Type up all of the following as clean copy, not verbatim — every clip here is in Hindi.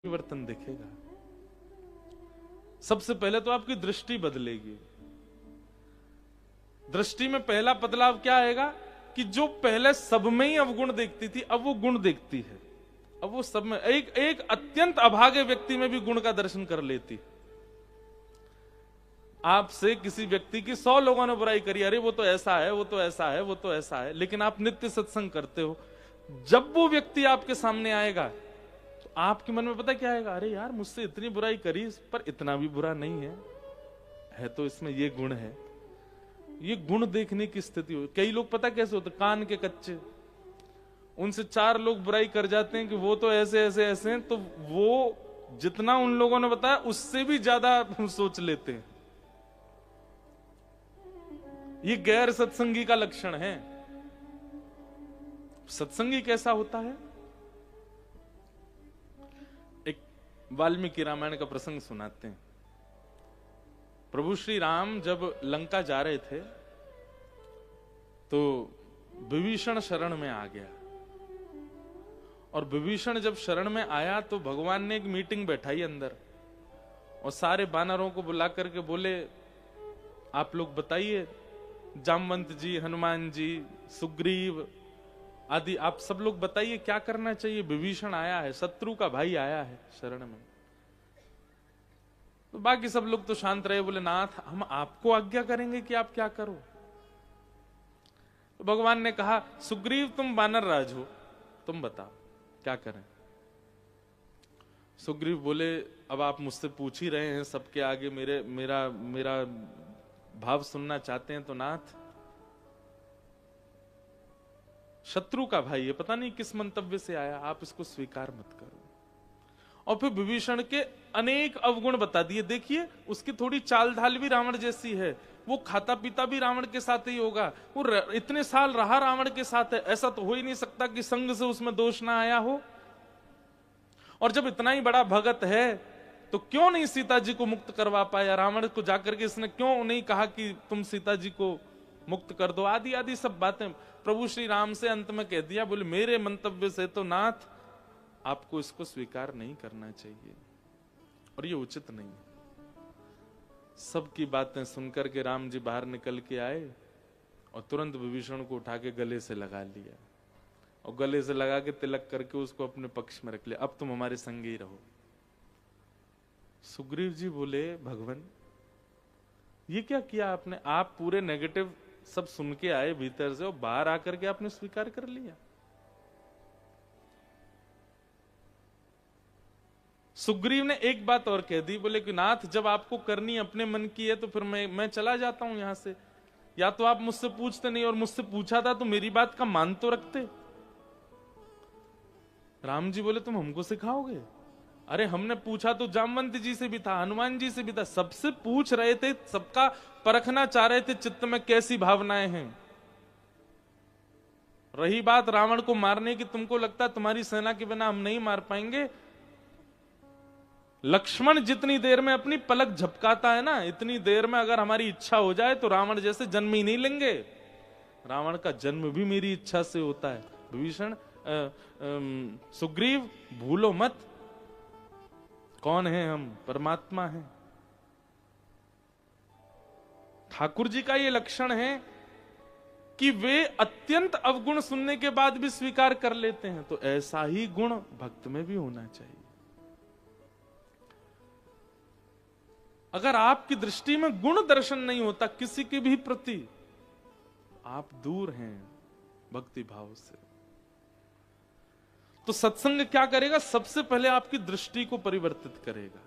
परिवर्तन दिखेगा। सबसे पहले तो आपकी दृष्टि बदलेगी। दृष्टि में पहला बदलाव क्या आएगा कि जो पहले सब में ही अवगुण देखती थी अब वो गुण देखती है। अब वो सब में एक अत्यंत अभागे व्यक्ति में भी गुण का दर्शन कर लेती। आपसे किसी व्यक्ति की 100 लोगों ने बुराई करी, अरे वो तो ऐसा है, वो तो ऐसा है, वो तो ऐसा है, लेकिन आप नित्य सत्संग करते हो। जब वो व्यक्ति आपके सामने आएगा तो आपके मन में पता क्या आएगा, अरे यार मुझसे इतनी बुराई करी पर इतना भी बुरा नहीं है तो इसमें ये गुण है। ये गुण देखने की स्थिति हो। कई लोग पता कैसे होते, कान के कच्चे, उनसे 4 लोग बुराई कर जाते हैं कि वो तो ऐसे ऐसे ऐसे हैं, तो वो जितना उन लोगों ने बताया उससे भी ज्यादा सोच लेते हैं। ये गैर सत्संगी का लक्षण है। सत्संगी कैसा होता है? एक वाल्मीकि रामायण का प्रसंग सुनाते हैं। प्रभु श्री राम जब लंका जा रहे थे तो विभीषण शरण में आ गया, और विभीषण जब शरण में आया तो भगवान ने एक मीटिंग बैठाई अंदर, और सारे वानरों को बुला करके बोले, आप लोग बताइए, जामवंत जी, हनुमान जी, सुग्रीव आदि, आप सब लोग बताइए क्या करना चाहिए। विभीषण आया है, शत्रु का भाई आया है शरण में। तो बाकी सब लोग तो शांत रहे, बोले नाथ हम आपको आज्ञा करेंगे कि आप क्या करो। तो भगवान ने कहा, सुग्रीव तुम वानर राज हो, तुम बताओ क्या करें। सुग्रीव बोले, अब आप मुझसे पूछ ही रहे हैं सबके आगे, मेरा भाव सुनना चाहते हैं, तो नाथ शत्रु का भाई है, पता नहीं किस मंतव्य से आया, आप इसको स्वीकार मत करो। और फिर विभीषण के अनेक अवगुण बता दिए। देखिए उसकी थोड़ी चाल ढाल भी रावण जैसी है, वो खाता पीता भी रावण के साथ ही होगा, वो इतने साल रहा रावण के साथ है, ऐसा तो हो ही नहीं सकता कि संग से उसमें दोष ना आया हो। और जब इतना ही बड़ा भगत है तो क्यों नहीं सीता जी को मुक्त करवा पाया? रावण को जाकर के इसने क्यों नहीं कहा कि तुम सीता जी को मुक्त कर दो? आदि आदि सब बातें प्रभु श्री राम से अंत में कह दिया। बोले मेरे मंतव्य से तो नाथ आपको इसको स्वीकार नहीं करना चाहिए, और ये उचित नहीं है। सबकी बातें सुनकर के राम जी बाहर निकल के आए और तुरंत विभीषण को उठा के गले से लगा लिया, और गले से लगा के तिलक करके उसको अपने पक्ष में रख लिया। अब तुम हमारे संग ही रहो। सुग्रीव जी बोले, भगवान ये क्या किया आपने? आप पूरे नेगेटिव सब सुन के आए भीतर से, और बाहर आकर के आपने स्वीकार कर लिया। सुग्रीव ने एक बात और कह दी, बोले कि नाथ जब आपको करनी अपने मन की है तो फिर मैं चला जाता हूं यहां से। या तो आप मुझसे पूछते नहीं, और मुझसे पूछा था तो मेरी बात का मान तो रखते। राम जी बोले, तुम हमको सिखाओगे? अरे हमने पूछा तो जामवंत जी से भी था, हनुमान जी से भी था, सबसे पूछ रहे थे, सबका परखना चाह रहे थे चित्त में कैसी भावनाएं हैं। रही बात रावण को मारने की, तुमको लगता है तुम्हारी सेना के बिना हम नहीं मार पाएंगे? लक्ष्मण जितनी देर में अपनी पलक झपकाता है ना, इतनी देर में अगर हमारी इच्छा हो जाए तो रावण जैसे जन्म ही नहीं लेंगे। रावण का जन्म भी मेरी इच्छा से होता है। विभीषण सुग्रीव भूलो मत, कौन है हम? परमात्मा है। ठाकुर जी का ये लक्षण है कि वे अत्यंत अवगुण सुनने के बाद भी स्वीकार कर लेते हैं। तो ऐसा ही गुण भक्त में भी होना चाहिए। अगर आपकी दृष्टि में गुण दर्शन नहीं होता किसी के भी प्रति, आप दूर हैं भक्ति भाव से। तो सत्संग क्या करेगा? सबसे पहले आपकी दृष्टि को परिवर्तित करेगा।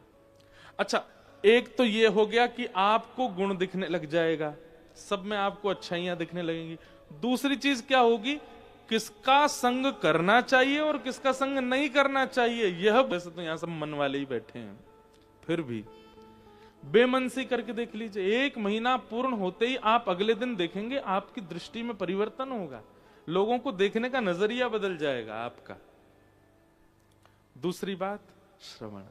अच्छा, एक तो ये हो गया कि आपको गुण दिखने लग जाएगा, सब में आपको अच्छाइयां दिखने लगेंगी। दूसरी चीज क्या होगी? किसका संग करना चाहिए और किसका संग नहीं करना चाहिए, यह वैसे तो यहां सब मन वाले ही बैठे हैं, फिर भी बेमनसी करके देख लीजिए। 1 महीना पूर्ण होते ही आप अगले दिन देखेंगे आपकी दृष्टि में परिवर्तन होगा, लोगों को देखने का नजरिया बदल जाएगा आपका। दूसरी बात, श्रवण।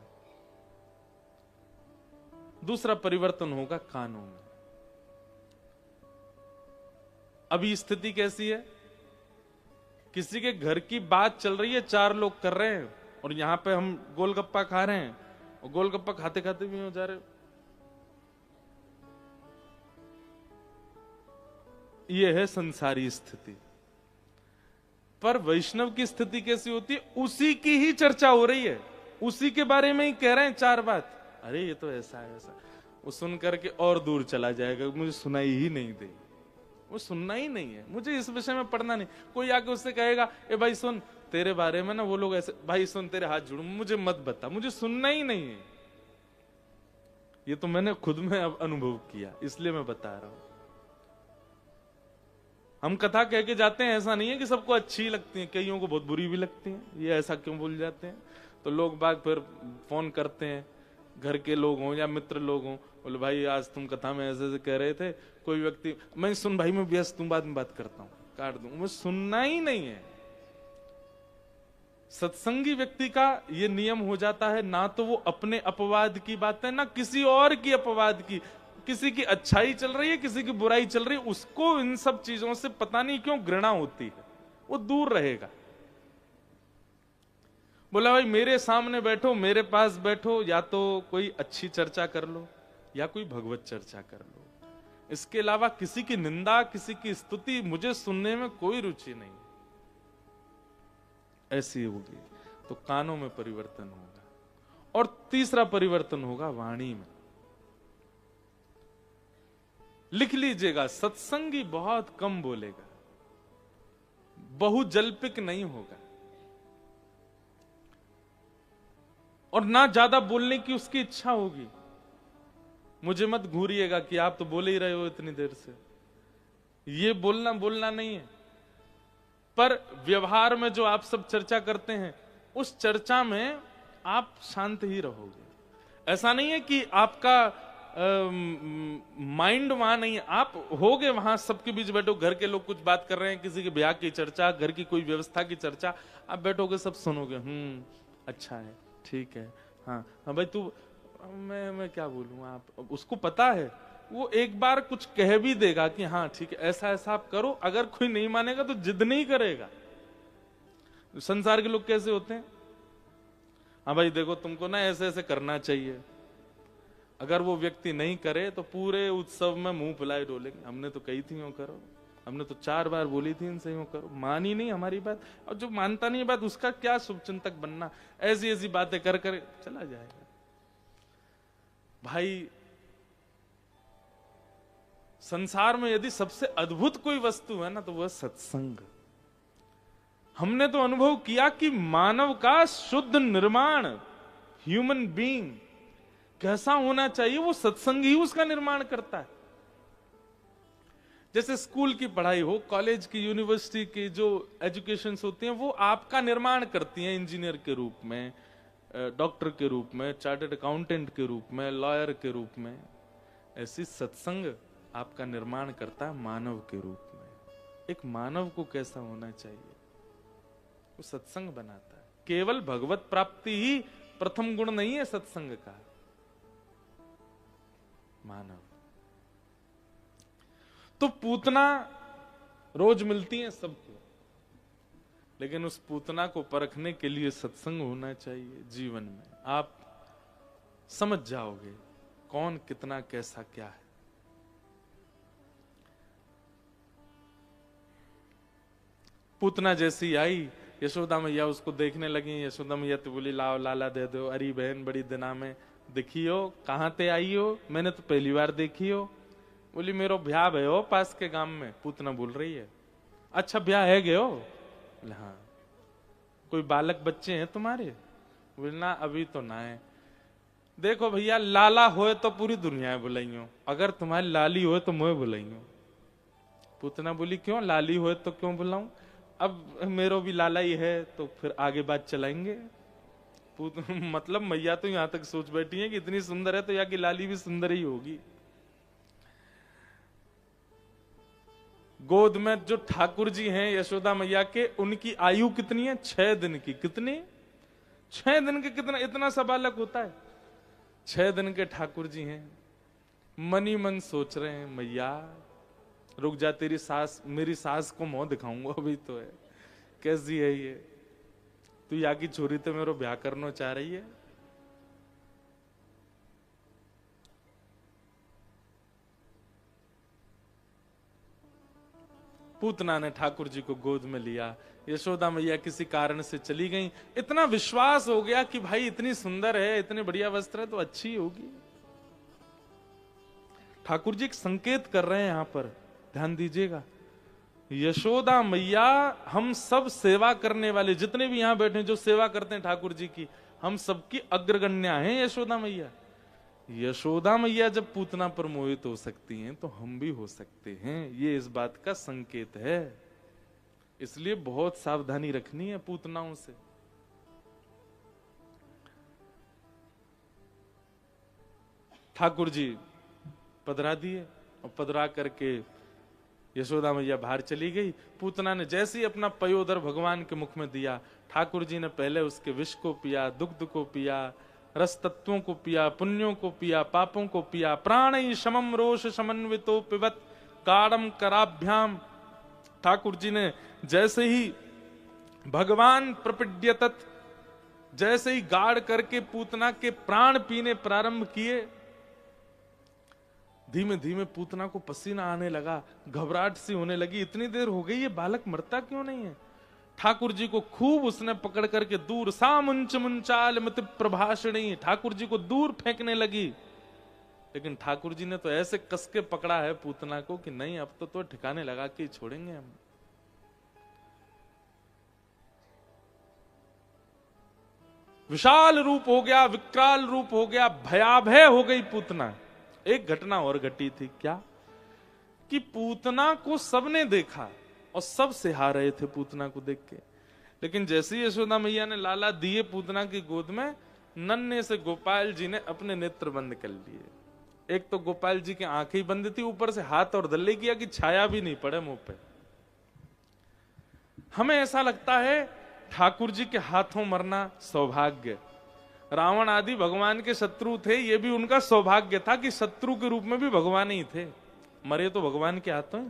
दूसरा परिवर्तन होगा कानों में। अभी स्थिति कैसी है? किसी के घर की बात चल रही है, 4 लोग कर रहे हैं, और यहाँ पे हम गोलगप्पा खा रहे हैं और गोलगप्पा खाते खाते भी हो जा रहे। ये है संसारी स्थिति। पर वैष्णव की स्थिति कैसी होती है? उसी की ही चर्चा हो रही है, उसी के बारे में ही कह रहे हैं चार बात। अरे ये तो ऐसा है ऐसा, वो सुन करके और दूर चला जाएगा, मुझे सुनाई ही नहीं देगी, वो सुनना ही नहीं है, मुझे इस विषय में पढ़ना नहीं। कोई आके उससे कहेगा ए भाई सुन तेरे बारे में ना वो लोग ऐसे, भाई सुन तेरे हाथ जोड़ू, मुझे मत बता, मुझे सुनना ही नहीं है। ये तो मैंने खुद में अब अनुभव किया, इसलिए मैं बता रहा हूं। हम कथा कह के जाते हैं, ऐसा नहीं है कि सबको अच्छी लगती है, कईयों को बहुत बुरी भी लगती है। ये ऐसा क्यों बोल जाते हैं? तो लोग बाग फिर फोन करते हैं, घर के लोग हों या मित्र लोग हों, बोले भाई आज तुम कथा में ऐसे ऐसे कह रहे थे। कोई व्यक्ति, मैं सुन भाई मैं व्यस्त, तुम बाद में बात करता हूं, काट दूं, मुझे सुनना ही नहीं है। सत्संगी व्यक्ति का ये नियम हो जाता है, ना तो वो अपने अपवाद की बातें, ना किसी और की अपवाद की। किसी की अच्छाई चल रही है, किसी की बुराई चल रही है, उसको इन सब चीजों से पता नहीं क्यों घृणा होती है, वो दूर रहेगा। बोला भाई मेरे सामने बैठो, मेरे पास बैठो, या तो कोई अच्छी चर्चा कर लो या कोई भगवत चर्चा कर लो। इसके अलावा किसी की निंदा, किसी की स्तुति मुझे सुनने में कोई रुचि नहीं। ऐसी होगी तो कानों में परिवर्तन होगा। और तीसरा परिवर्तन होगा वाणी में। लिख लीजिएगा, सत्संगी बहुत कम बोलेगा, बहुजल्पिक नहीं होगा, और ना ज्यादा बोलने की उसकी इच्छा होगी। मुझे मत घूरिएगा कि आप तो बोले ही रहे हो इतनी देर से, ये बोलना नहीं है। पर व्यवहार में जो आप सब चर्चा करते हैं, उस चर्चा में आप शांत ही रहोगे। ऐसा नहीं है कि आपका माइंड वहां नहीं है, आप होगे वहां, सबके बीच बैठो, घर के लोग कुछ बात कर रहे हैं, किसी के ब्याह की चर्चा, घर की कोई व्यवस्था की चर्चा, आप बैठोगे सब सुनोगे, अच्छा है, ठीक है, हाँ हाँ भाई तू, मैं क्या बोलूं, आप उसको पता है, वो एक बार कुछ कह भी देगा कि हाँ ठीक है ऐसा ऐसा आप करो। अगर कोई नहीं मानेगा तो जिद नहीं करेगा। संसार के लोग कैसे होते हैं, हाँ भाई देखो तुमको ना ऐसे ऐसे करना चाहिए, अगर वो व्यक्ति नहीं करे तो पूरे उत्सव में मुंह फुलाए डोलेंगे, हमने तो कही थी यूं करो, हमने तो 4 बार बोली थी इनसे यूं करो, मानी नहीं हमारी बात। और जो मानता नहीं बात उसका क्या शुभचिंतक बनना, ऐसी ऐसी बातें कर कर चला जाएगा। भाई संसार में यदि सबसे अद्भुत कोई वस्तु है ना तो वह सत्संग। हमने तो अनुभव किया कि मानव का शुद्ध निर्माण, ह्यूमन बीइंग कैसा होना चाहिए, वो सत्संग ही उसका निर्माण करता है। जैसे स्कूल की पढ़ाई हो, कॉलेज की, यूनिवर्सिटी की जो एजुकेशन होती हैं, वो आपका निर्माण करती हैं इंजीनियर के रूप में, डॉक्टर के रूप में, चार्टर्ड अकाउंटेंट के रूप में, लॉयर के रूप में। ऐसी सत्संग आपका निर्माण करता है मानव के रूप में। एक मानव को कैसा होना चाहिए वो सत्संग बनाता है। केवल भगवत प्राप्ति ही प्रथम गुण नहीं है सत्संग का। मानव तो पूतना रोज मिलती है सबको, लेकिन उस पूतना को परखने के लिए सत्संग होना चाहिए जीवन में। आप समझ जाओगे कौन कितना कैसा क्या है। पूतना जैसी आई, यशोदा मैया उसको देखने लगी। यशोदा मैया तो बोली लाओ लाला दे दो। अरे बहन बड़ी दिना में देखी हो, कहां ते आई हो, मैंने तो पहली बार देखी हो। बोली मेरो ब्याह है हो पास के गांव में। पूतना बोल रही है अच्छा ब्याह है गए हो? बोले हाँ। कोई बालक बच्चे हैं तुम्हारे? बोले ना अभी तो ना है। देखो भैया लाला होए तो पूरी दुनिया बुलाइयो, अगर तुम्हारी लाली होए तो मुझे बुलाइयो। पूतना बोली क्यों, लाली होए तो क्यों बुलाऊं, अब मेरो भी लाला ही है तो फिर आगे बात चलाएंगे। मतलब मैया तो यहां तक सोच बैठी है कि इतनी सुंदर है तो यहाँ की लाली भी सुंदर ही होगी। गोद में जो ठाकुर जी हैं यशोदा मैया के, उनकी आयु कितनी है? 6 दिन की। कितनी? 6 दिन के। कितना इतना सा बालक होता है? 6 दिन के ठाकुर जी हैं। मन ही मन सोच रहे हैं मैया रुक जा, तेरी सास, मेरी सास को मुंह दिखाऊंगा, अभी तो है, कैसी है ये। तू यहाँ की छोरी तो मेरो ब्याह करना चाह रही है। पूतना ने ठाकुर जी को गोद में लिया। यशोदा मैया किसी कारण से चली गई। इतना विश्वास हो गया कि भाई इतनी सुंदर है, इतने बढ़िया वस्त्र है तो अच्छी होगी। ठाकुर जी एक संकेत कर रहे हैं यहां पर, ध्यान दीजिएगा। यशोदा मैया हम सब सेवा करने वाले जितने भी यहां बैठे जो सेवा करते हैं ठाकुर जी की, हम सबकी अग्रगण्या हैं यशोदा मैया। यशोदा मैया जब पूतना पर मोहित हो सकती हैं तो हम भी हो सकते हैं, ये इस बात का संकेत है। इसलिए बहुत सावधानी रखनी है पूतनाओं से। ठाकुर जी पधरा दिए और पधरा करके यशोदा मैया बाहर चली गई। पूतना ने जैसे ही अपना पयोदर भगवान के मुख में दिया, ठाकुर जी ने पहले उसके विष को पिया, दुग्ध को पिया, रस तत्वों को पिया, पुण्यों को पिया, पापों को पिया। प्राणी शमम रोष समन्वितो पिबत गाढ़म कराभ्याम। ठाकुर जी ने जैसे ही भगवान प्रपिड्यतत, जैसे ही गाढ़ करके पूतना के प्राण पीने प्रारंभ किए, धीमे धीमे पूतना को पसीना आने लगा, घबराहट सी होने लगी। इतनी देर हो गई, ये बालक मरता क्यों नहीं है? ठाकुर जी को खूब उसने पकड़ करके दूर, सा मुंच मुंचाल मत प्रभाषणी, ठाकुर जी को दूर फेंकने लगी। लेकिन ठाकुर जी ने तो ऐसे कस के पकड़ा है पूतना को कि नहीं, अब तो ठिकाने लगा के छोड़ेंगे हम। विशाल रूप हो गया, विकराल रूप हो गया, भयाभय हो गई पूतना। एक घटना और घटी थी, क्या कि पूतना को सबने देखा और सब सिहा रहे थे पूतना को देख के। लेकिन जैसे ही यशोदा मैया ने लाला दिए पूतना की गोद में, नन्हे से गोपाल जी ने अपने नेत्र बंद कर लिए। एक तो गोपाल जी की आंखें ही बंद थी, ऊपर से हाथ और दल्ले किया कि छाया भी नहीं पड़े मुंह पे। हमें ऐसा लगता है ठाकुर जी के हाथों मरना सौभाग्य। रावण आदि भगवान के शत्रु थे, ये भी उनका सौभाग्य था कि शत्रु के रूप में भी भगवान ही थे, मरे तो भगवान के हाथों।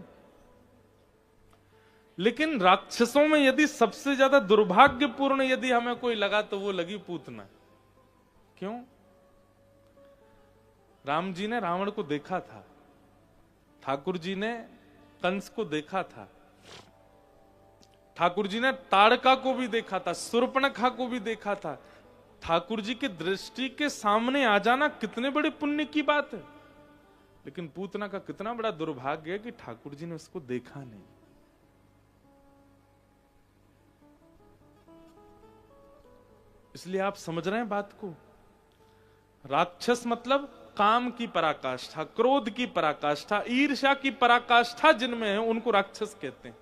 लेकिन राक्षसों में यदि सबसे ज्यादा दुर्भाग्यपूर्ण यदि हमें कोई लगा तो वो लगी पूतना। क्यों? राम जी ने रावण को देखा था, ठाकुर जी ने कंस को देखा था, ठाकुर जी ने ताड़का को भी देखा था, शूर्पणखा को भी देखा था। ठाकुर जी के दृष्टि के सामने आ जाना कितने बड़े पुण्य की बात है। लेकिन पूतना का कितना बड़ा दुर्भाग्य है कि ठाकुर जी ने उसको देखा नहीं। इसलिए आप समझ रहे हैं बात को। राक्षस मतलब काम की पराकाष्ठा, क्रोध की पराकाष्ठा, ईर्ष्या की पराकाष्ठा जिनमें है उनको राक्षस कहते हैं।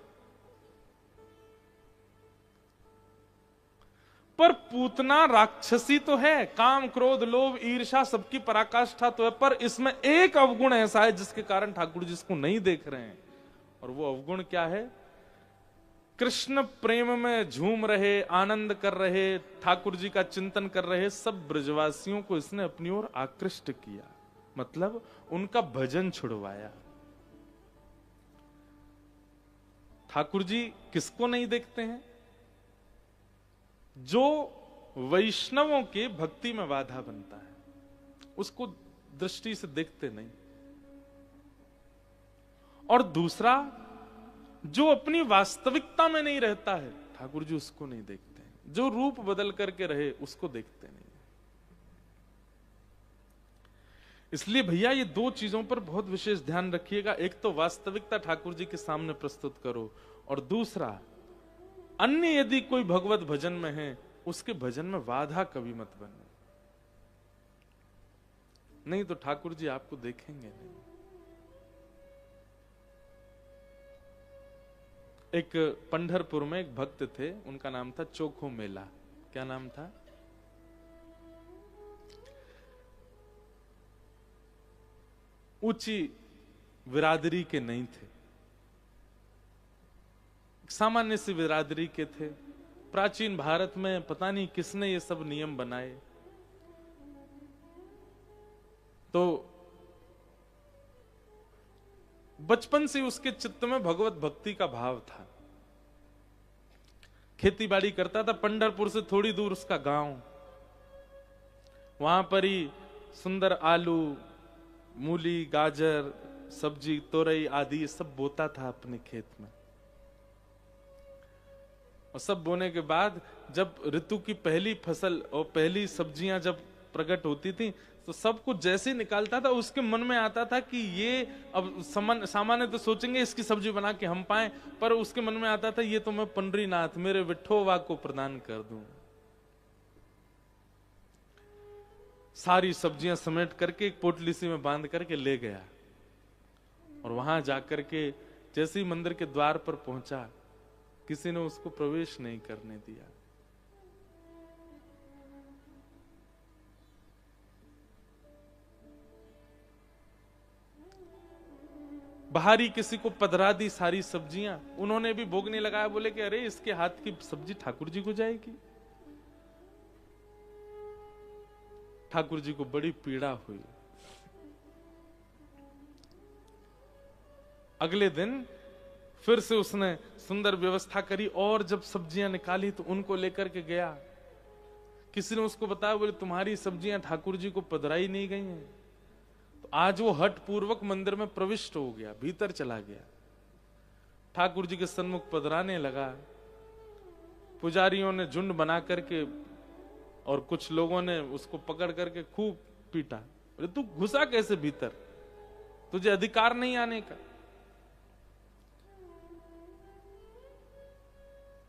पर पूतना राक्षसी तो है, काम क्रोध लोभ ईर्ष्या सबकी पराकाष्ठा तो है, पर इसमें एक अवगुण ऐसा है जिसके कारण ठाकुर जी इसको नहीं देख रहे हैं। और वो अवगुण क्या है? कृष्ण प्रेम में झूम रहे, आनंद कर रहे, ठाकुर जी का चिंतन कर रहे सब ब्रजवासियों को इसने अपनी ओर आकृष्ट किया, मतलब उनका भजन छुड़वाया। ठाकुर जी किसको नहीं देखते हैं? जो वैष्णवों के भक्ति में बाधा बनता है उसको दृष्टि से देखते नहीं। और दूसरा, जो अपनी वास्तविकता में नहीं रहता है ठाकुर जी उसको नहीं देखते हैं। जो रूप बदल करके रहे उसको देखते नहीं। इसलिए भैया ये दो चीजों पर बहुत विशेष ध्यान रखिएगा। एक तो वास्तविकता ठाकुर जी के सामने प्रस्तुत करो, और दूसरा अन्य यदि कोई भगवत भजन में है उसके भजन में बाधा कभी मत बनो, नहीं तो ठाकुर जी आपको देखेंगे नहीं। एक पंढरपुर में एक भक्त थे, उनका नाम था चोखो मेला। क्या नाम था? ऊंची बिरादरी के नहीं थे, सामान्य सी बिरादरी के थे। प्राचीन भारत में पता नहीं किसने ये सब नियम बनाए, तो बचपन से उसके चित्त में भगवत भक्ति का भाव था खेती बाड़ी करता था। पंढरपुर से थोड़ी दूर उसका गांव, वहां पर ही सुंदर आलू, मूली, गाजर, सब्जी, तोरई आदि सब बोता था अपने खेत में। और सब बोने के बाद जब ऋतु की पहली फसल और पहली सब्जियां जब प्रकट होती थी तो सब कुछ जैसे ही निकालता था उसके मन में आता था कि ये अब सामान्य तो सोचेंगे इसकी सब्जी बना के हम पाए, पर उसके मन में आता था ये तो मैं पंडरीनाथ मेरे विठोवा को प्रदान कर दूं। सारी सब्जियां समेट करके एक पोटली सी में बांध करके ले गया और वहां जाकर के जैसे ही मंदिर के द्वार पर पहुंचा किसी ने उसको प्रवेश नहीं करने दिया। बाहरी किसी को पधरा दी सारी सब्जियां, उन्होंने भी भोग नहीं लगाया, बोले कि अरे इसके हाथ की सब्जी ठाकुर जी को जाएगी। ठाकुर जी को बड़ी पीड़ा हुई। अगले दिन फिर से उसने सुंदर व्यवस्था करी और जब सब्जियां निकाली तो उनको लेकर के गया। किसी ने उसको बताया, बोले तुम्हारी सब्जियां ठाकुर जी को पधराई नहीं गई हैं। तो आज वो हठ पूर्वक मंदिर में प्रविष्ट हो गया, भीतर चला गया, ठाकुर जी के सन्मुख पधराने लगा। पुजारियों ने झुंड बना करके और कुछ लोगों ने उसको पकड़ करके खूब पीटा। बोले तू घुसा कैसे भीतर, तुझे अधिकार नहीं आने का।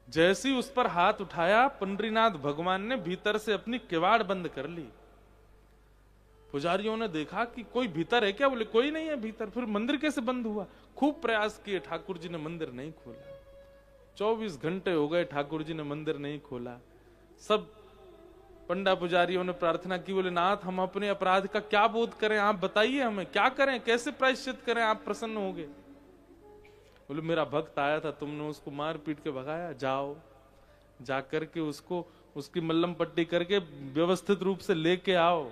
जैसे ही उस पर हाथ उठाया पंडरीनाथ भगवान ने भीतर से अपनी किवाड़ बंद कर ली। पुजारियों ने देखा कि कोई भीतर है क्या, बोले कोई नहीं है भीतर। फिर मंदिर कैसे बंद हुआ, खूब प्रयास किए, ठाकुर जी ने मंदिर नहीं खोला। 24 घंटे हो गए ठाकुर जी ने मंदिर नहीं खोला। सब पंडा पुजारियों ने प्रार्थना की, बोले नाथ हम अपने अपराध का क्या बोध करें, आप बताइए हमें क्या करें, कैसे प्रायश्चित करें, आप प्रसन्न होंगे। बोले मेरा भक्त आया था, तुमने उसको मार पीट के भगाया, जाओ जाकर के उसको उसकी मल्लम पट्टी करके व्यवस्थित रूप से लेके आओ,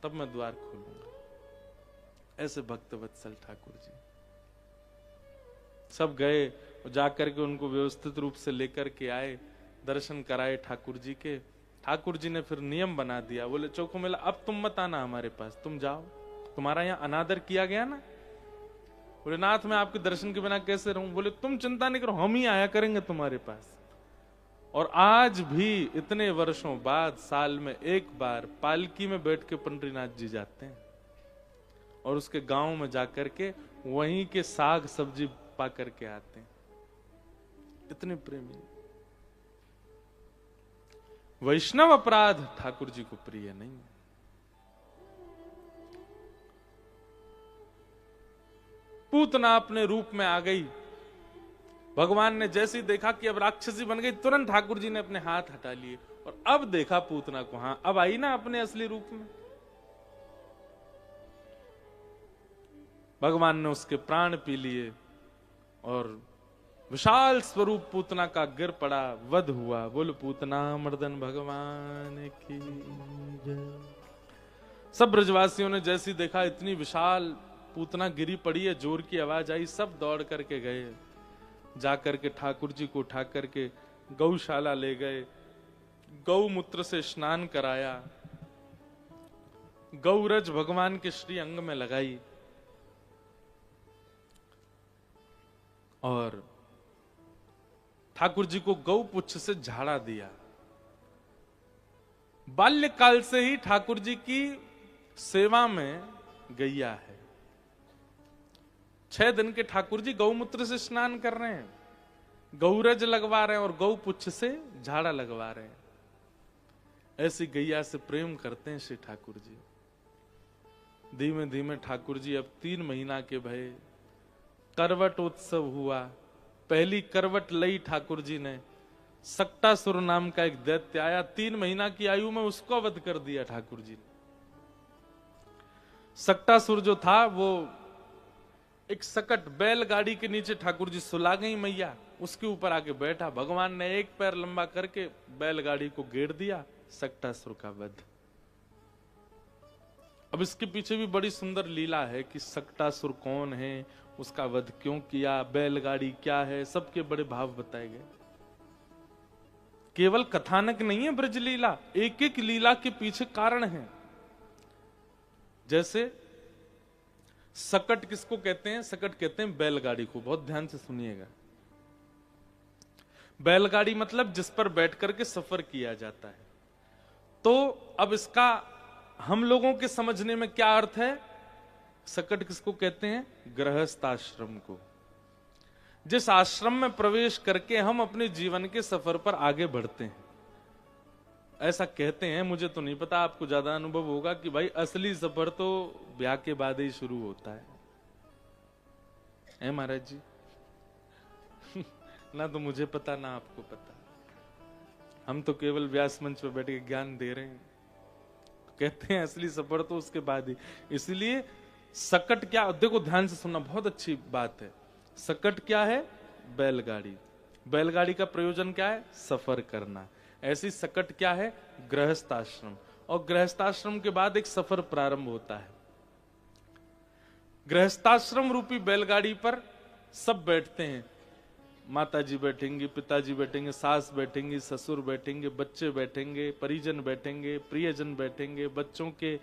तब मैं द्वार खोलूंगा। ऐसे भक्त वत्सल ठाकुर जी। सब गए और जाकर के उनको व्यवस्थित रूप से लेकर के आए, दर्शन कराए ठाकुर जी के। ठाकुर जी ने फिर नियम बना दिया, बोले चौको मेला अब तुम मत आना हमारे पास, तुम जाओ, तुम्हारा यहाँ अनादर किया गया ना। बोले नाथ मैं आपके दर्शन के बिना कैसे रहूं। बोले तुम चिंता नहीं करो, हम ही आया करेंगे तुम्हारे पास। और आज भी इतने वर्षों बाद साल में एक बार पालकी में बैठ के पंडरीनाथ जी जाते हैं और उसके गांव में जाकर के वहीं के साग सब्जी पा करके आते हैं। इतने प्रेमी। वैष्णव अपराध ठाकुर जी को प्रिय नहीं है। पूतना अपने रूप में आ गई। भगवान ने जैसे ही देखा कि अब राक्षसी बन गई, तुरंत ठाकुर जी ने अपने हाथ हटा लिए और अब देखा पूतना को, हां अब आई ना अपने असली रूप में। भगवान ने उसके प्राण पी लिए और विशाल स्वरूप पूतना का गिर पड़ा, वध हुआ। बोल पूतना मर्दन भगवान की जय। सब ब्रजवासियों ने जैसी देखा इतनी विशाल पूतना गिरी पड़ी है, जोर की आवाज आई, सब दौड़ करके गए। जाकर के ठाकुर जी को उठा करके गौशाला ले गए, गौमूत्र से स्नान कराया, गौरज भगवान के श्री अंग में लगाई और ठाकुर जी को गौ पुच्छ से झाड़ा दिया। बाल्यकाल से ही ठाकुर जी की सेवा में गैया है। 6 दिन के ठाकुर जी गौमूत्र से स्नान कर रहे हैं, गौरज लगवा रहे हैं और गौ पुच्छ से झाड़ा लगवा रहे हैं। ऐसी गैया से प्रेम करते हैं श्री ठाकुर जी। धीमे धीमे ठाकुर जी अब 3 महीना के भये। करवट उत्सव हुआ। पहली करवट लई ठाकुर जी ने। सक्टासुर नाम का एक दैत्य आया, 3 महीना की आयु में उसको वध कर दिया ठाकुर जी ने। सक्टासुर जो था वो एक सकट बैलगाड़ी के नीचे ठाकुर जी सुला गई मैया, उसके ऊपर आके बैठा। भगवान ने एक पैर लंबा करके बैलगाड़ी को घेर दिया, सक्टासुर का वध। अब इसके पीछे भी बड़ी सुंदर लीला है कि सक्टासुर कौन है, उसका वध क्यों किया, बैलगाड़ी क्या है, सबके बड़े भाव बताए गए। केवल कथानक नहीं है ब्रज लीला, एक एक लीला के पीछे कारण है। जैसे सकट किसको कहते हैं? सकट कहते हैं बैलगाड़ी को। बहुत ध्यान से सुनिएगा। बैलगाड़ी मतलब जिस पर बैठ करके सफर किया जाता है। तो अब इसका हम लोगों के समझने में क्या अर्थ है? सकट किसको कहते हैं? गृहस्थ आश्रम को। जिस आश्रम में प्रवेश करके हम अपने जीवन के सफर पर आगे बढ़ते हैं, ऐसा कहते हैं। मुझे तो नहीं पता, आपको ज्यादा अनुभव होगा कि भाई असली सफर तो ब्याह के बाद ही शुरू होता है महाराज जी? ना तो मुझे पता ना आपको पता, हम तो केवल व्यास मंच पर बैठ के ज्ञान दे रहे हैं। कहते हैं असली सफर तो उसके बाद ही। इसलिए सकट क्या, देखो ध्यान से सुनना, बहुत अच्छी बात है। सकट क्या है? बैलगाड़ी। बैलगाड़ी का प्रयोजन क्या है? सफर करना। ऐसी सकट क्या है? गृहस्थ आश्रम। और गृहस्थाश्रम के बाद एक सफर प्रारंभ होता है। गृहस्थाश्रम रूपी बैलगाड़ी पर सब बैठते हैं। माताजी बैठेंगी, पिताजी बैठेंगे, सास बैठेंगी, ससुर बैठेंगे, बच्चे बैठेंगे, परिजन बैठेंगे, प्रियजन बैठेंगे, बच्चों के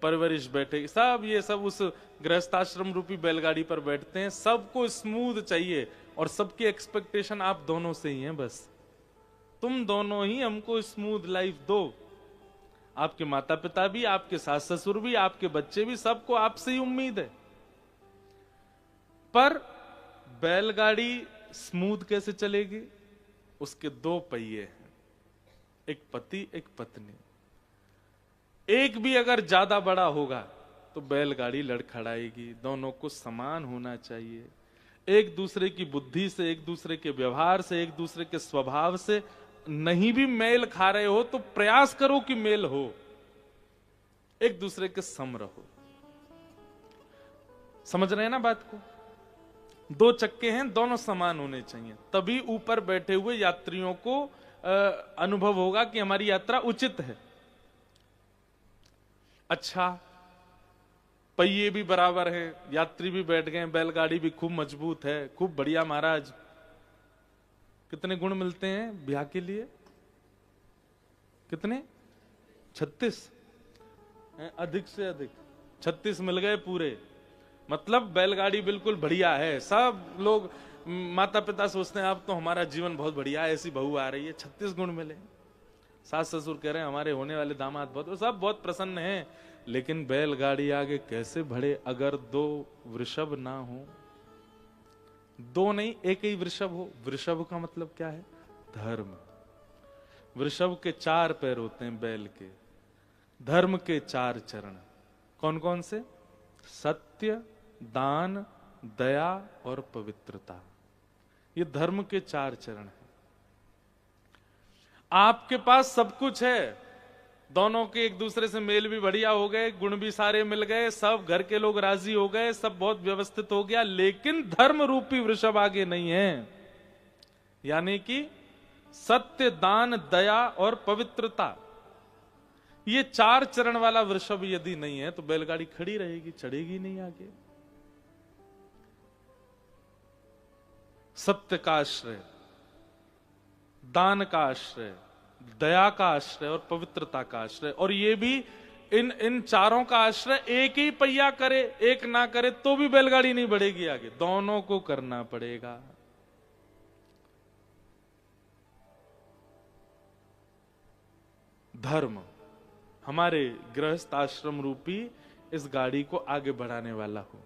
परवरिश बैठेगी, सब ये सब उस गृहस्थाश्रम रूपी बैलगाड़ी पर बैठते हैं। सबको स्मूथ चाहिए और सबकी एक्सपेक्टेशन आप दोनों से ही है। बस तुम दोनों ही हमको स्मूथ लाइफ दो। आपके माता पिता भी, आपके सास ससुर भी, आपके बच्चे भी, सबको आपसे ही उम्मीद है। पर बैलगाड़ी स्मूथ कैसे चलेगी? उसके दो पहिए हैं, एक पति एक पत्नी। एक भी अगर ज्यादा बड़ा होगा तो बैलगाड़ी लड़खड़ाएगी। दोनों को समान होना चाहिए। एक दूसरे की बुद्धि से, एक दूसरे के व्यवहार से, एक दूसरे के स्वभाव से नहीं भी मेल खा रहे हो तो प्रयास करो कि मेल हो, एक दूसरे के सम रहो। समझ रहे हैं ना बात को? दो चक्के हैं, दोनों समान होने चाहिए, तभी ऊपर बैठे हुए यात्रियों को अनुभव होगा कि हमारी यात्रा उचित है। अच्छा, पहिए भी बराबर है, यात्री भी बैठ गए, बैलगाड़ी भी खूब मजबूत है, खूब बढ़िया महाराज। कितने गुण मिलते हैं ब्याह के लिए? कितने? 36, अधिक से अधिक 36 मिल गए पूरे। मतलब बैलगाड़ी बिल्कुल बढ़िया है। सब लोग, माता पिता सोचते हैं अब तो हमारा जीवन बहुत बढ़िया है, ऐसी बहू आ रही है। 36 गुण मिले। सास ससुर कह रहे हैं हमारे होने वाले दामाद बहुत, सब बहुत प्रसन्न हैं। लेकिन बैलगाड़ी आगे कैसे बढ़े अगर दो वृषभ ना हो? दो नहीं, एक ही वृषभ हो। वृषभ का मतलब क्या है? धर्म। वृषभ के 4 पैर होते हैं बैल के। धर्म के 4 चरण कौन कौन से? सत्य, दान, दया और पवित्रता। ये धर्म के 4 चरण हैं। आपके पास सब कुछ है, दोनों के एक दूसरे से मेल भी बढ़िया हो गए, गुण भी सारे मिल गए, सब घर के लोग राजी हो गए, सब बहुत व्यवस्थित हो गया, लेकिन धर्म रूपी वृषभ आगे नहीं है। यानी कि सत्य, दान, दया और पवित्रता, ये 4 चरण वाला वृषभ यदि नहीं है तो बैलगाड़ी खड़ी रहेगी, चढ़ेगी नहीं आगे। सत्य का आश्रय, दान का आश्रय, दया का आश्रय और पवित्रता का आश्रय। और ये भी इन चारों का आश्रय एक ही पहिया करे, एक ना करे तो भी बैलगाड़ी नहीं बढ़ेगी आगे, दोनों को करना पड़ेगा। धर्म हमारे गृहस्थ आश्रम रूपी इस गाड़ी को आगे बढ़ाने वाला हो।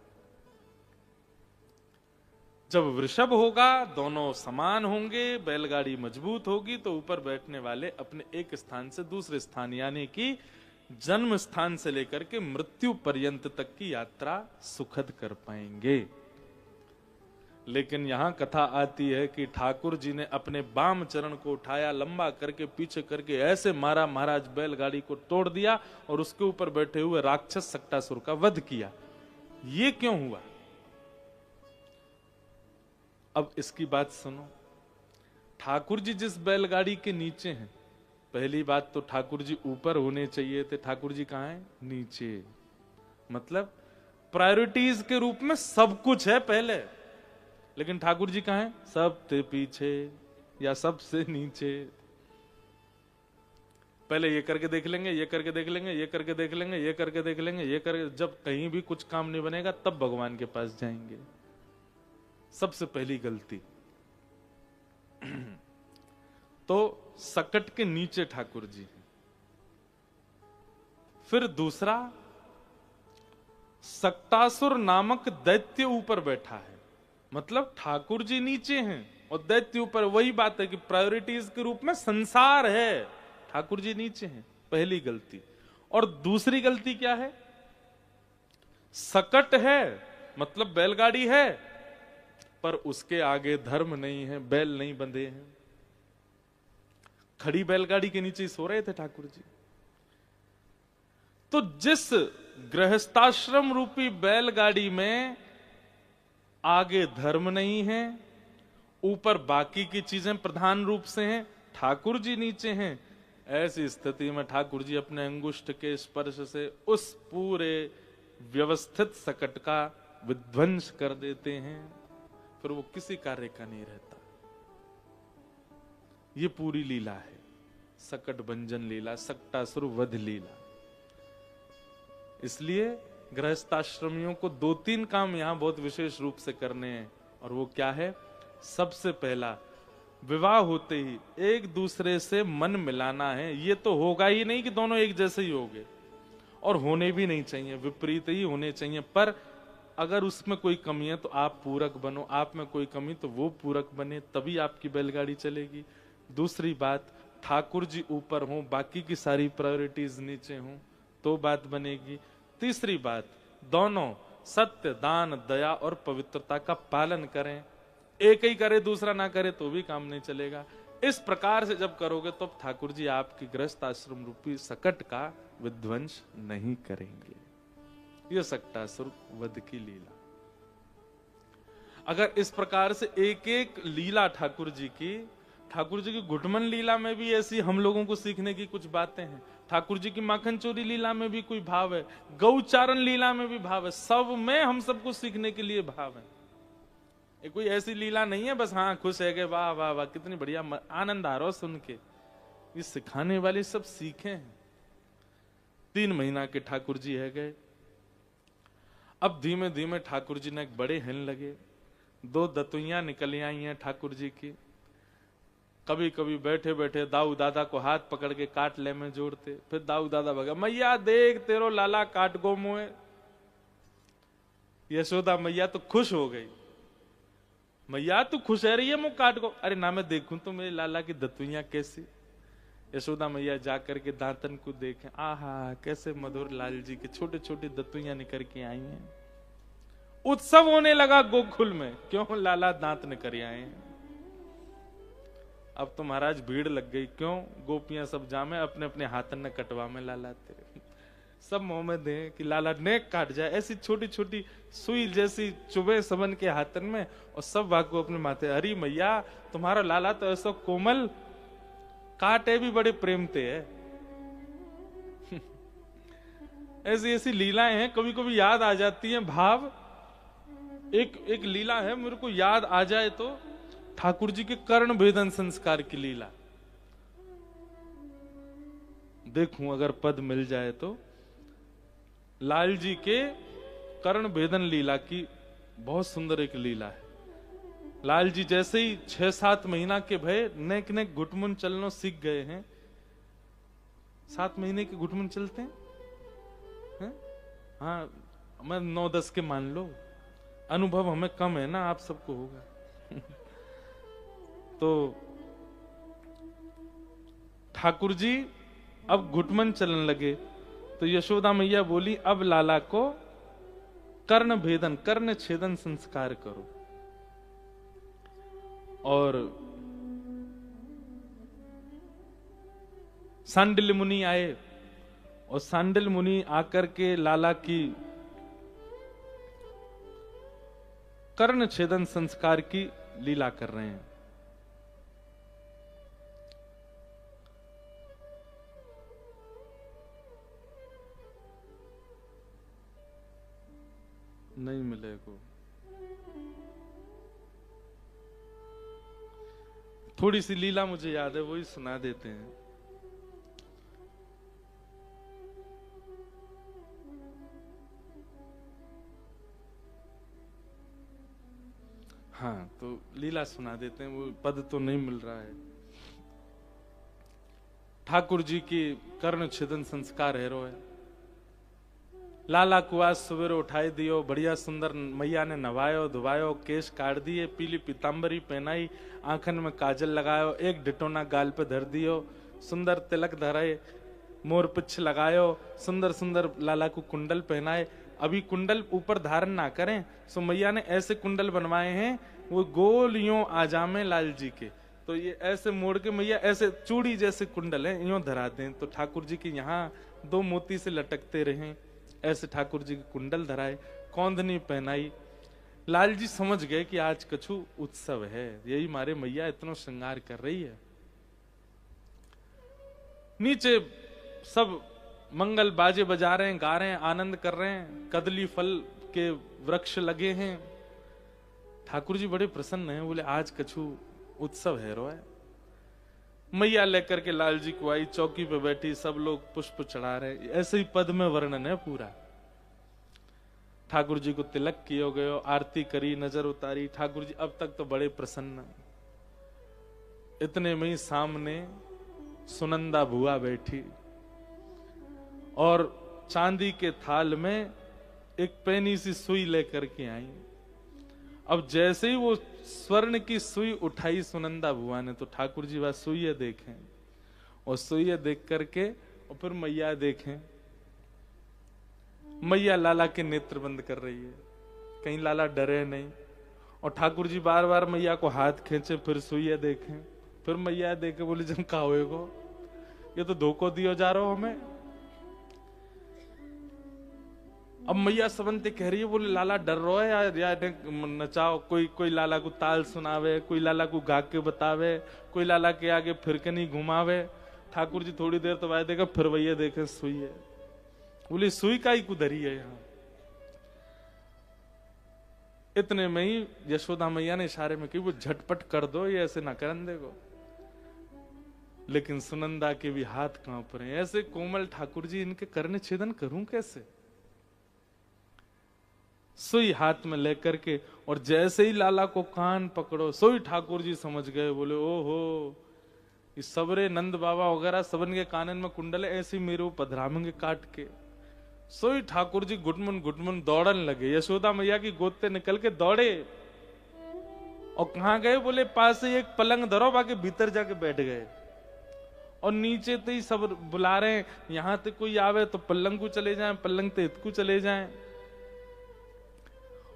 जब वृषभ होगा, दोनों समान होंगे, बैलगाड़ी मजबूत होगी, तो ऊपर बैठने वाले अपने एक स्थान से दूसरे स्थान, यानी कि जन्म स्थान से लेकर के मृत्यु पर्यंत तक की यात्रा सुखद कर पाएंगे। लेकिन यहां कथा आती है कि ठाकुर जी ने अपने बाम चरण को उठाया, लंबा करके पीछे करके ऐसे मारा, महाराज बैलगाड़ी को तोड़ दिया और उसके ऊपर बैठे हुए राक्षस सक्टासुर का वध किया। ये क्यों हुआ? अब इसकी बात सुनो। ठाकुर जी जिस बैलगाड़ी के नीचे हैं, पहली बात तो ठाकुर जी ऊपर होने चाहिए थे, ठाकुर जी कहां हैं? नीचे। मतलब प्रायोरिटीज के रूप में सब कुछ है पहले, लेकिन ठाकुर जी कहां हैं? सबसे पीछे या सबसे नीचे। पहले ये करके देख लेंगे, ये करके देख लेंगे, ये करके देख लेंगे, ये करके देख लेंगे, ये करके, जब कहीं भी कुछ काम नहीं बनेगा तब भगवान के पास जाएंगे। सबसे पहली गलती। तो सकट के नीचे ठाकुर जी हैं। फिर दूसरा, सक्टासुर नामक दैत्य ऊपर बैठा है, मतलब ठाकुर जी नीचे हैं और दैत्य ऊपर। वही बात है कि प्रायोरिटीज के रूप में संसार है, ठाकुर जी नीचे हैं, पहली गलती। और दूसरी गलती क्या है? सकट है मतलब बैलगाड़ी है, पर उसके आगे धर्म नहीं है, बैल नहीं बंधे हैं। खड़ी बैलगाड़ी के नीचे सो रहे थे ठाकुर जी। तो जिस गृहस्थाश्रम रूपी बैलगाड़ी में आगे धर्म नहीं है, ऊपर बाकी की चीजें प्रधान रूप से हैं, ठाकुर जी नीचे हैं, ऐसी स्थिति में ठाकुर जी अपने अंगुष्ठ के स्पर्श से उस पूरे व्यवस्थित सकट का विध्वंस कर देते हैं। फिर वो किसी कार्य का नहीं रहता। ये पूरी लीला है, सकट भंजन लीला, सक्टासुर वध लीला। इसलिए गृहस्थाश्रमियों को 2-3 काम यहां बहुत विशेष रूप से करने हैं। और वो क्या है? सबसे पहला, विवाह होते ही एक दूसरे से मन मिलाना है। ये तो होगा ही नहीं कि दोनों एक जैसे ही होंगे, और होने भी नहीं चाहिए, विपरीत ही होने चाहिए। पर अगर उसमें कोई कमी है तो आप पूरक बनो, आप में कोई कमी तो वो पूरक बने, तभी आपकी बैलगाड़ी चलेगी। दूसरी बात, ठाकुर जी ऊपर हों, बाकी की सारी प्रायोरिटीज नीचे हों, तो बात बनेगी। तीसरी बात, दोनों सत्य, दान, दया और पवित्रता का पालन करें। एक ही करे दूसरा ना करे तो भी काम नहीं चलेगा। इस प्रकार से जब करोगे तो ठाकुर जी आपकी गृहस्थ आश्रम रूपी सकट का विध्वंस नहीं करेंगे। यह सक्टासुर वध की लीला। अगर इस प्रकार से एक एक लीला ठाकुर जी की घुटमन लीला में भी ऐसी हम लोगों को सीखने की कुछ बातें हैं। ठाकुर जी की माखन चोरी लीला में भी कोई भाव है, गौचारण लीला में भी भाव है, सब में हम सबको सीखने के लिए भाव है। ये कोई ऐसी लीला नहीं है बस हाँ खुश है गए, वाह वाह वाह कितनी बढ़िया, आनंद आ रहा हो सुन के। ये सिखाने वाले सब सीखे हैं। 3 महीना के ठाकुर जी है गए। अब धीमे धीमे ठाकुर जी ने एक बड़े हिन लगे। 2 दतुइयां निकल आई हैं ठाकुर जी की। कभी कभी बैठे बैठे दाऊ दादा को हाथ पकड़ के काट ले में जोड़ते। फिर दाऊ दादा भगा, मैया देख तेरो लाला काट गो मुए। यशोदा मैया तो खुश हो गई, मैया तू खुश है रही है मुंह काट को। अरे ना मैं देखूं तो मेरे लाला की दतुइयां कैसी। यशोदा मैया जाकर के दांतन को देखें, आहा कैसे मधुर लाल जी के छोटे छोटे दतुइयां निकल के आई हैं। उत्सव होने लगा गोकुल में, क्यों लाला दांत निकल आए हैं। अब तो महाराज भीड़ लग गई, क्यों गोपियां सब जामे अपने अपने हाथन ने कटवा में लाला तेरे सब मुंह में दे कि लाला नेक काट जाए। ऐसी छोटी छोटी सुई जैसी चुभे सबन के हाथन में, और सब वाको अपने माथे। हरी मैया तुम्हारा लाला तो ऐसा कोमल, काटे भी बड़े प्रेम ते है। ऐसी ऐसी लीलाएं हैं, कभी कभी याद आ जाती हैं भाव। एक लीला है मेरे को याद आ जाए तो, ठाकुर जी के कर्ण भेदन संस्कार की लीला। देखूं अगर पद मिल जाए तो, लाल जी के कर्ण भेदन लीला की बहुत सुंदर एक लीला है। लाल जी जैसे ही 6-7 महीना के भय नेक नेक घुटमुन चलना सीख गए हैं। 7 महीने के घुटमुन चलते हैं? हाँ मैं 9-10 के मान लो, अनुभव हमें कम है ना, आप सबको होगा। तो ठाकुर जी अब घुटमन चलने लगे तो यशोदा मैया बोली, अब लाला को कर्ण भेदन, कर्ण छेदन संस्कार करो। और सांडिल्य मुनि आए, और सांडिल्य मुनि आकर के लाला की कर्ण छेदन संस्कार की लीला कर रहे हैं। नहीं मिलेगा, थोड़ी सी लीला मुझे याद है, वही सुना देते हैं। हाँ, तो लीला सुना देते हैं, वो पद तो नहीं मिल रहा है। ठाकुर जी की कर्ण छेदन संस्कार है रोए। लाला कुआस सुबेरे उठाई दियो, बढ़िया सुंदर मैया ने नवायो धुवायो, केश काट दिए, पीली पीताम्बरी पहनाई, आंखन में काजल लगायो, एक डिटोना गाल पे धर दियो, सुंदर तिलक धराए, मोर पिछ लगायो, सुंदर सुंदर लाला को कुंडल पहनाए। अभी कुंडल ऊपर धारण ना करें, सो मैया ने ऐसे कुंडल बनवाए हैं, वो गोल यूं आजामे लाल जी के, तो ये ऐसे मोड़ के मैया ऐसे चूड़ी जैसे कुंडल है यूं धरा दें, तो ठाकुर जी के यहाँ 2 मोती से लटकते रहे, ऐसे ठाकुर जी के कुंडल धराए, कौंधनी पहनाई। लाल जी समझ गए कि आज कछु उत्सव है, यही मारे मैया इतना श्रृंगार कर रही है। नीचे सब मंगल बाजे बजा रहे हैं, गा रहे हैं, आनंद कर रहे हैं, कदली फल के वृक्ष लगे हैं। ठाकुर जी बड़े प्रसन्न हैं, बोले आज कछु उत्सव है रोए। मैया लेकर के लाल जी को आई, चौकी पे बैठी, सब लोग पुष्प चढ़ा रहे, ऐसे ही पद में वर्णन है पूरा। ठाकुर जी को तिलक किया गयो, आरती करी, नजर उतारी, ठाकुर जी अब तक तो बड़े प्रसन्न। इतने में ही सामने सुनंदा बुआ बैठी और चांदी के थाल में एक पैनी सी सुई लेकर के आई। अब जैसे ही वो स्वर्ण की सुई उठाई सुनंदा बुआ ने, तो ठाकुर जी वह सुई देखें, और सुई देख करके और फिर मैया देखें। मैया लाला के नेत्र बंद कर रही है, कहीं लाला डरे नहीं, और ठाकुर जी बार बार मैया को हाथ खींचे, फिर सुई देखें, फिर मैया देखे, बोले जम का होएगो, ये तो धोखो दियो जा रहा हो हमें। अब मैया सबंते कह रही है, बोले लाला डर रहा है या नचाओ, कोई लाला को ताल सुनावे, कोई लाला को गा के बतावे, कोई लाला के आगे फिर के नहीं घुमावे। ठाकुर जी थोड़ी देर तो वाय देगा, फिर वही देखे सुई है, बोले सुई का ही कुधरी है यहाँ। इतने में ही यशोदा मैया ने इशारे में कही, वो झटपट कर दो, ये ऐसे ना करन देगो। लेकिन सुनंदा के भी हाथ कांप रहे हैं, ऐसे कोमल ठाकुर जी, इनके कर्ण छेदन करूं कैसे। सुई हाथ में लेकर के, और जैसे ही लाला को कान पकड़ो, सोई ठाकुर जी समझ गए, बोले ओहो, इस सबरे नंद बाबा वगैरह सबन के कानन में कुंडल है, ऐसे मेरे पधरामेंगे काट के। सोई ठाकुर जी गुटमुन दौड़न लगे, यशोदा मैया की गोद से निकल के दौड़े, और कहां गए, बोले पास से एक पलंग धरो, बाकी भीतर जाके बैठ गए। और नीचे तो ही सब बुला रहे हैं, यहां तक कोई आवे तो पलंग को चले जाएं, पलंग ते इतकू चले जाएं।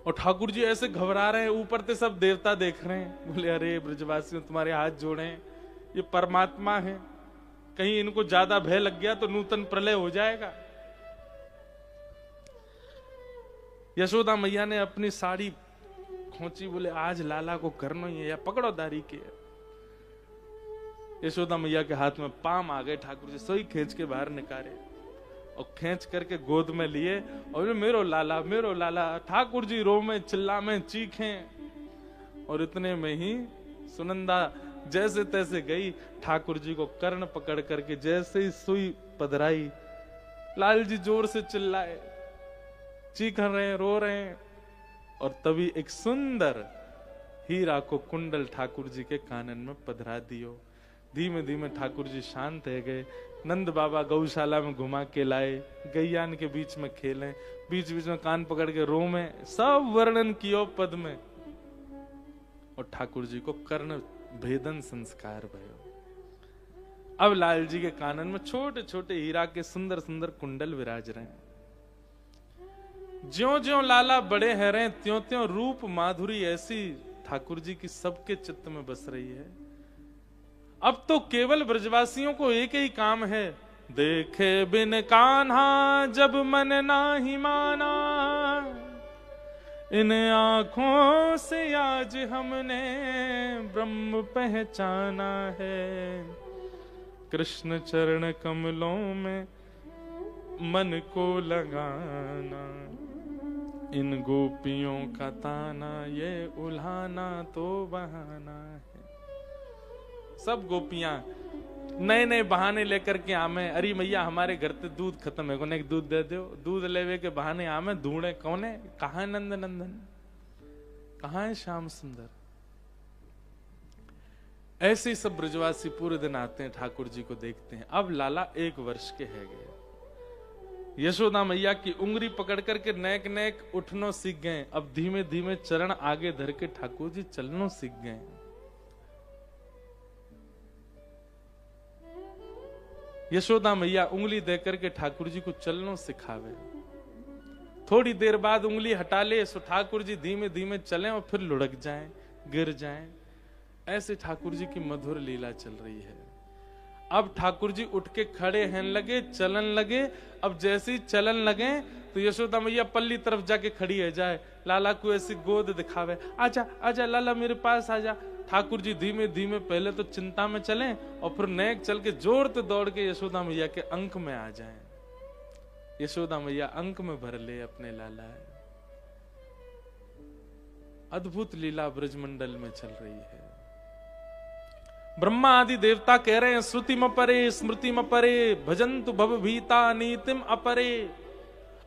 और ठाकुर जी ऐसे घबरा रहे हैं, ऊपर से सब देवता देख रहे हैं, बोले अरे ब्रजवासियों तुम्हारे हाथ जोड़े, ये परमात्मा है, कहीं इनको ज्यादा भय लग गया तो नूतन प्रलय हो जाएगा। यशोदा मैया ने अपनी साड़ी खोची, बोले आज लाला को करना ही है, या पकड़ो दारी के। यशोदा मैया के हाथ में पाम आ गए, ठाकुर जी सोई खींच के बाहर निकाले और खींच करके गोद में लिए, और मेरो लाला। ठाकुर जी रो में चिल्ला में चीखें, और इतने में ही सुनंदा जैसे तैसे गई, ठाकुर जी को कर्ण पकड़ करके जैसे ही सुई पधराई, लाल जी जोर से चिल्लाए, चीख रहे हैं, रो रहे हैं, और तभी एक सुंदर हीरा को कुंडल ठाकुर जी के कानन में पधरा दियो। धीमे धीमे ठाकुर जी शांत है गए। नंद बाबा गौशाला में घुमा के लाए, गैयान के बीच में खेले, बीच बीच में कान पकड़ के रो में, सब वर्णन कियो पद में, और ठाकुर जी को कर्ण भेदन संस्कार भयो। अब लाल जी के कानन में छोटे छोटे हीरा के सुंदर सुंदर कुंडल विराज रहे हैं। ज्यो ज्यो लाला बड़े हैं रहे, त्यों त्यों रूप माधुरी ऐसी ठाकुर जी की सबके चित्त में बस रही है। अब तो केवल ब्रजवासियों को एक ही काम है, देखे बिन कान्हा जब मन नाही माना, इन आंखों से आज हमने ब्रह्म पहचाना है। कृष्ण चरण कमलों में मन को लगाना, इन गोपियों का ताना ये उल्हाना तो बहाना है। सब गोपियां नए नए बहाने लेकर के आमे, अरे मैया हमारे घर से दूध खत्म है, कोने दूध दे दो। दूध लेवे के बहाने आमे ढूंढे, कौन है, कहाँ है नंद नंदन, कहाँ है श्याम सुंदर। ऐसे ही सब ब्रजवासी पूरे दिन आते हैं, ठाकुर जी को देखते हैं। अब लाला 1 वर्ष के है गए। यशोदा मैया की उंगली पकड़ करके नेक नेक उठनो सीख गए। अब धीमे धीमे चरण आगे धर के ठाकुर जी चलनो सीख गए। यशोदा मैया उंगली देकर के ठाकुर जी को चलनो सिखावे। थोड़ी देर बाद उंगली हटा ले सो ठाकुर जी धीमे धीमे चलें और फिर लुढ़क जाएं, गिर जाएं। ऐसे ठाकुर जी की मधुर लीला चल रही है। अब ठाकुर जी उठ के खड़े हैं लगे, चलन लगे। अब जैसे ही चलन लगे तो यशोदा मैया पल्ली तरफ जाके खड़ी है जाए, लाला को ऐसी गोद दिखावे, आजा आजा लाला मेरे पास आजा। ठाकुर जी धीमे धीमे पहले तो चिंता में चलें और फिर नेक चल के जोरते दौड़ के यशोदा मैया के अंक में आ जाएं। यशोदा मैया अंक में भर ले अपने लाला। अद्भुत लीला ब्रजमंडल में चल रही है। ब्रह्मा आदि देवता कह रहे हैं श्रुति म परे स्मृति म परे भजन्तु भव भीता नीतिम अपरे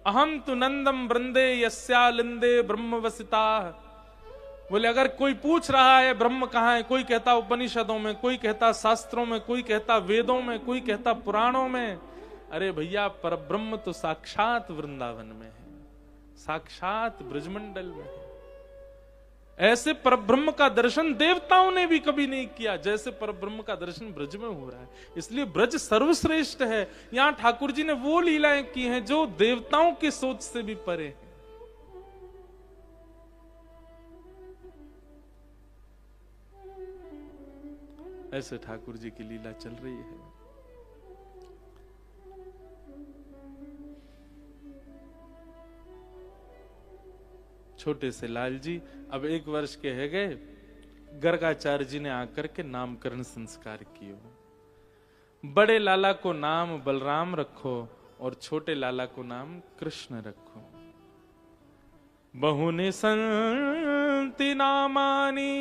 अहम तु नंदम वृंदे यस्यालिंदे ब्रह्म वसिता। बोले अगर कोई पूछ रहा है ब्रह्म कहाँ है, कोई कहता उपनिषदों में, कोई कहता शास्त्रों में, कोई कहता वेदों में, कोई कहता पुराणों में। अरे भैया परब्रह्म तो साक्षात वृंदावन में है, साक्षात ब्रजमंडल में है। ऐसे परब्रह्म का दर्शन देवताओं ने भी कभी नहीं किया जैसे परब्रह्म का दर्शन ब्रज में हो रहा है। इसलिए ब्रज सर्वश्रेष्ठ है। यहां ठाकुर जी ने वो लीलाएं की हैं जो देवताओं की सोच से भी परे हैं। ऐसे ठाकुर जी की लीला चल रही है। छोटे से लाल जी अब 1 वर्ष के है गए। गर्गाचार्य जी ने आकर के नामकरण संस्कार किए। बड़े लाला को नाम बलराम रखो और छोटे लाला को नाम कृष्ण रखो। बहुनि संति नामानि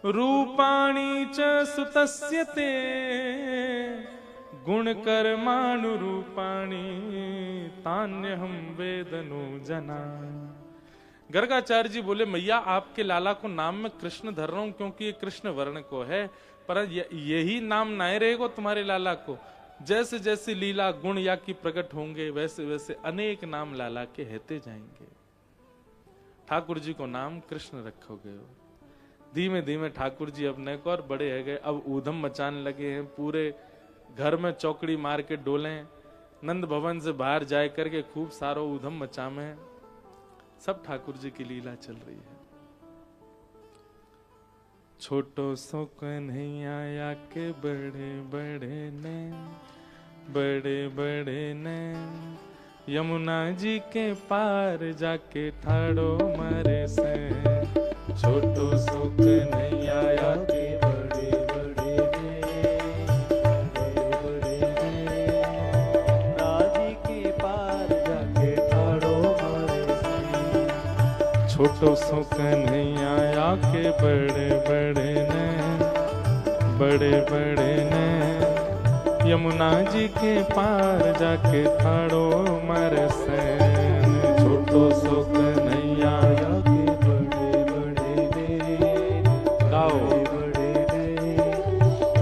रूपाणि च सुतस्य ते गुण कर्मानुरूपाणि तान्यहं वेदनो जना। गर्गाचार्य जी बोले मैया आपके लाला को नाम में कृष्ण धर रहा हूं क्योंकि ये कृष्ण वर्ण को है, पर यही नाम नाय रहेगा तुम्हारे लाला को। जैसे जैसे लीला गुण या की प्रकट होंगे वैसे वैसे अनेक नाम लाला के रहते जाएंगे। ठाकुर जी को नाम कृष्ण रखोगे। धीमे धीमे ठाकुर जी अब नेक और बड़े है गए। अब ऊधम मचाने लगे हैं, पूरे घर में चौकड़ी मार के डोले। नंद भवन से बाहर जाए करके खूब सारो ऊधम मचामे। सब ठाकुर जी की लीला चल रही है। छोटो सो कन्हैया या के बड़े बड़े ने, बड़े बड़े ने यमुना जी के पार जाके ठाड़ो मारे से। छोटो सो कन्हैया या के बड़े बड़े ने, बड़े बड़े ने राजी के पार जाके ठाड़ो मारे से। छोटो सो कन्हैया या के बड़े बड़े ने, बड़े बड़े ने यमुना जी के पार जाके ठाड़ो मारे से। छोटो सो कन्हैया या के बड़े बड़े ने, गाओ बड़े ने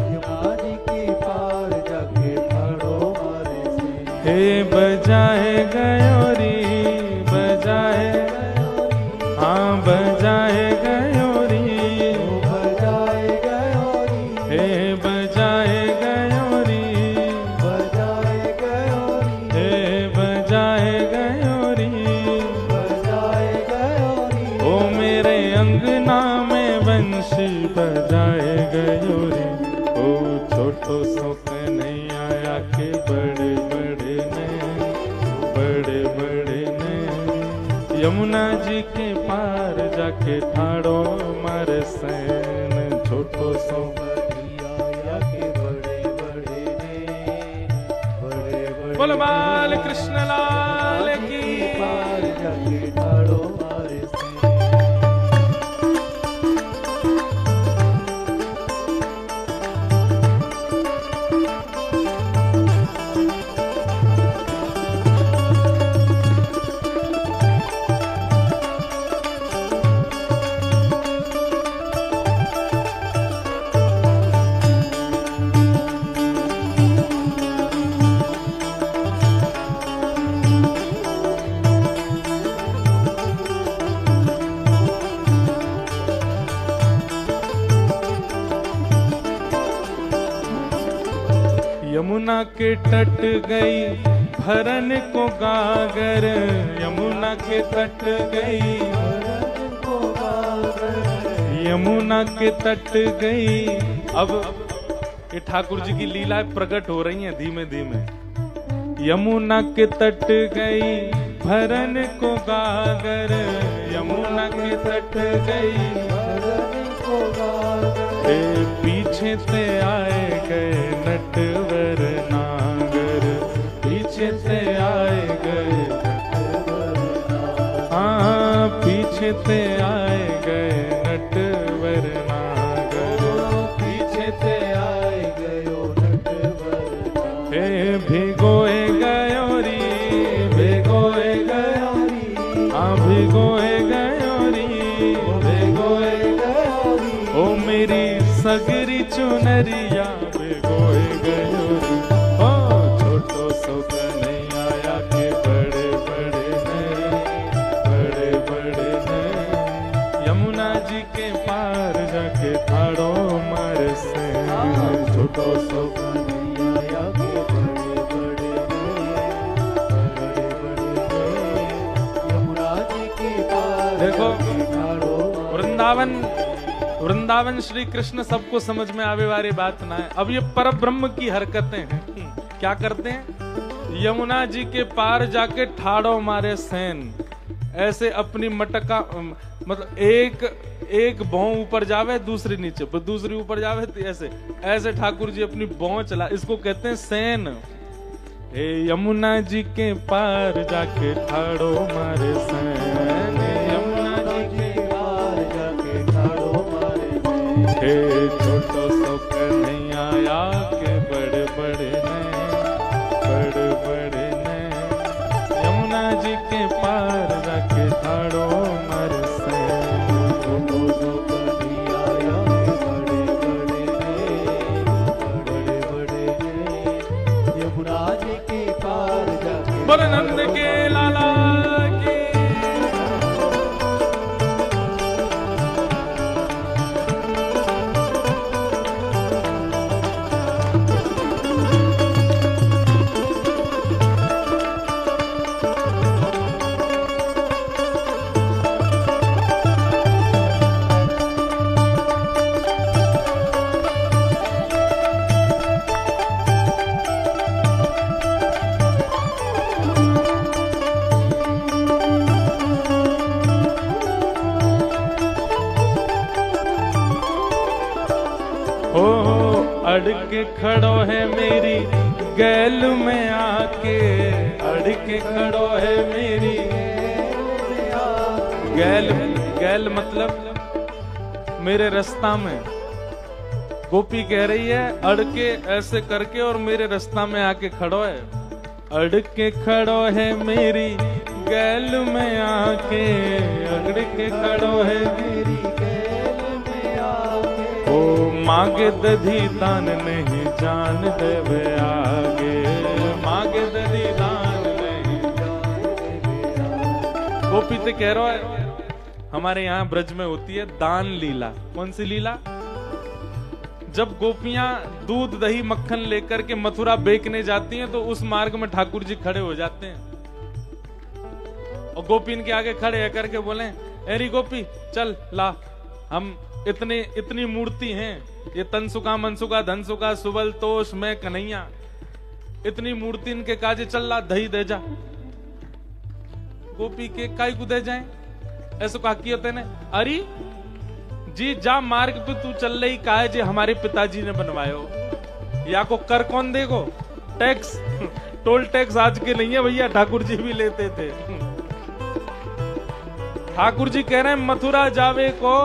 यमुना जी के पार जाके ठाड़ो मारे से। हे बजाए गयोरी बजाए, हाँ बजाए गयोरी, बजाए गयोरी, हे बजाए गयोरी, बजाए गयोरी, हे बजाए गयोरी, बजाए गयोरी। ओ मेरे अंगना में बंशी बजाए गयोरी। ओ छोटो सो कन्हैया या के बड़े बड़े ने, बड़े बड़े ने यमुना जी के पार जाके ठाड़ो मारे सैन। छोटो सो कन्हैया या के बड़े बड़े ने, बड़े बड़े बोल बाल कृष्ण लाल की पार जाके ठाड़ो मारे सैन। के तट गई भरन को गागर, यमुना के तट गई यमुना के तट गई। अब ये ठाकुर जी की लीलाएं प्रकट हो रही हैं धीमे धीमे। यमुना के तट गई भरन को गागर, यमुना के तट गई भरन को गागर। पीछे से आए गए नटवर नागर, पीछे से आए गए हाँ पीछे से आए गए नटवर नागर, पीछे से आए गए नटवर। हे भिगोए गयोरी भिगोए गयोरी हाँ भिगोए गयोरी भिगोए गयोरी। ओ मेरी सगरी चुनरिया भिगोए गयोरी। ओ छोटो सो कन्हैया के बड़े बड़े हैं, यमुना जी के पार जाके ठाड़ो मार से। छोटो सो कन्हैया के बड़े बड़े यमुना जी के पार। देखो वृंदावन श्री कृष्ण सबको समझ में आवे वाली बात ना है। अब ये पर ब्रह्म की हरकतें हैं। क्या करते हैं? यमुना जी के पार जाके ठाड़ो मारे सैन। ऐसे अपनी मटका मतलब एक भौं ऊपर जावे दूसरी नीचे, फिर दूसरी ऊपर जावे ऐसे ऐसे ठाकुर जी अपनी भौं चला, इसको कहते हैं सैन। हे यमुना जी के पार जाके ठाड़ो मारे सैन, यमुना जी के पार जाके ठाड़ो मारे सैन। हे छोटो सो कन्हैया के बड़े बड़े ने, यमुना जी के पार जाके ठाड़ो मारे सैन। छोटो सो कन्हैया के बड़े ने, यमुना जी के पार जाके। बोले नंद के लाला की। अड़के खड़ो है मेरी गैल में आके, अड़के खड़ो है मेरी गैल मतलब मेरे रास्ता में। गोपी कह रही है अड़के ऐसे करके और मेरे रास्ता में आके खड़ो है। अड़के खड़ो है मेरी गैल में आके, अड़के खड़ो है मेरी मांगे दधी दान नहीं जान देवे आगे, मांगे दधी दान नहीं जान देवे आगे। गोपी से कह रहा है हमारे यहाँ ब्रज में होती है दान लीला। कौन सी लीला? जब गोपियां दूध दही मक्खन लेकर के मथुरा बेचने जाती हैं तो उस मार्ग में ठाकुर जी खड़े हो जाते हैं और गोपी इनके आगे खड़े है करके बोले एरी गोपी चल ला, हम इतनी मूर्ति हैं, ये तनसुका मनसुका धनसुका सुबल तोष मैं कन्हैया, इतनी मूर्ति इनके काजे चल ला दही दे जा। गोपी के काई को दे जाए ऐसा कहा किया तेने? अरे जी जा मार्ग पे तू चल रही काहे जे हमारे पिताजी ने बनवायो, या को कर कौन देगो? टैक्स टोल टैक्स आज के नहीं है भैया, ठाकुर जी भी लेते थे। ठाकुर जी कह रहे हैं मथुरा जावे को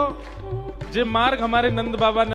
जे मार्ग हमारे नंद बाबा ने